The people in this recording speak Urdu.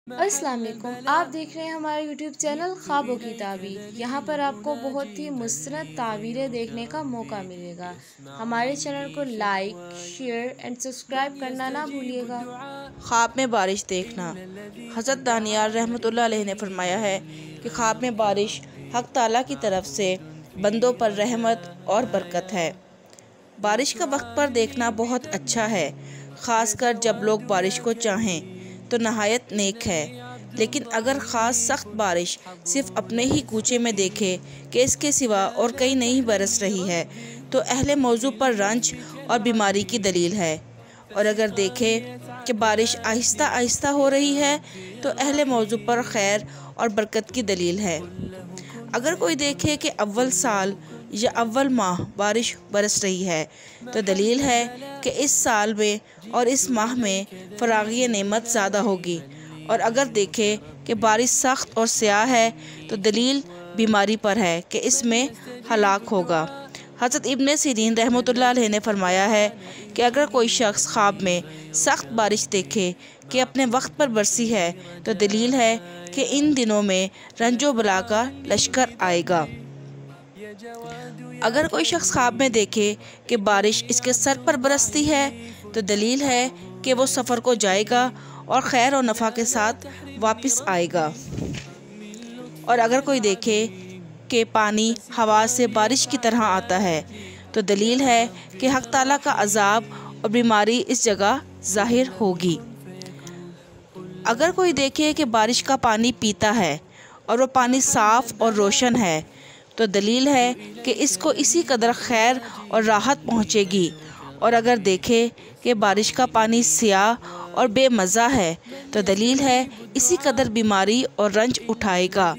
السلام علیکم، آپ دیکھ رہے ہیں ہمارا یوٹیوب چینل خوابوں کی تعبیر۔ یہاں پر آپ کو بہت ہی مستند تعبیریں دیکھنے کا موقع ملے گا۔ ہمارے چینل کو لائک، شیئر اینڈ سبسکرائب کرنا نہ بھولیے گا۔ خواب میں بارش دیکھنا۔ حضرت دانیال رحمۃ اللہ علیہ نے فرمایا ہے کہ خواب میں بارش حق تعالیٰ کی طرف سے بندوں پر رحمت اور برکت ہے۔ بارش کا وقت پر دیکھنا بہت اچھا ہے، خاص کر جب لوگ بارش کو چاہیں تو نہایت نیک ہے، لیکن اگر خاص سخت بارش صرف اپنے ہی کوچے میں دیکھے کہ اس کے سوا اور کہیں نہیں برس رہی ہے تو اہل موضوع پر رنج اور بیماری کی دلیل ہے، اور اگر دیکھے کہ بارش آہستہ آہستہ ہو رہی ہے تو اہل موضوع پر خیر اور برکت کی دلیل ہے۔ اگر کوئی دیکھے کہ اول سال یا اول ماہ بارش برس رہی ہے تو دلیل ہے کہ اس سال میں اور اس ماہ میں فراغی نعمت زیادہ ہوگی، اور اگر دیکھے کہ بارش سخت اور سیاہ ہے تو دلیل بیماری پر ہے کہ اس میں ہلاک ہوگا۔ حضرت ابن سیرین رحمۃ اللہ علیہ نے فرمایا ہے کہ اگر کوئی شخص خواب میں سخت بارش دیکھے کہ اپنے وقت پر برسی ہے تو دلیل ہے کہ ان دنوں میں رنج و بلا کا لشکر آئے گا۔ اگر کوئی شخص خواب میں دیکھے کہ بارش اس کے سر پر برستی ہے تو دلیل ہے کہ وہ سفر کو جائے گا اور خیر و نفع کے ساتھ واپس آئے گا۔ اور اگر کوئی دیکھے کہ پانی ہوا سے بارش کی طرح آتا ہے تو دلیل ہے کہ حق تعالیٰ کا عذاب اور بیماری اس جگہ ظاہر ہوگی۔ اگر کوئی دیکھے کہ بارش کا پانی پیتا ہے اور وہ پانی صاف اور روشن ہے تو دلیل ہے کہ اس کو اسی قدر خیر اور راحت پہنچے گی، اور اگر دیکھے کہ بارش کا پانی سیاہ اور بے مزہ ہے تو دلیل ہے اسی قدر بیماری اور رنج اٹھائے گا۔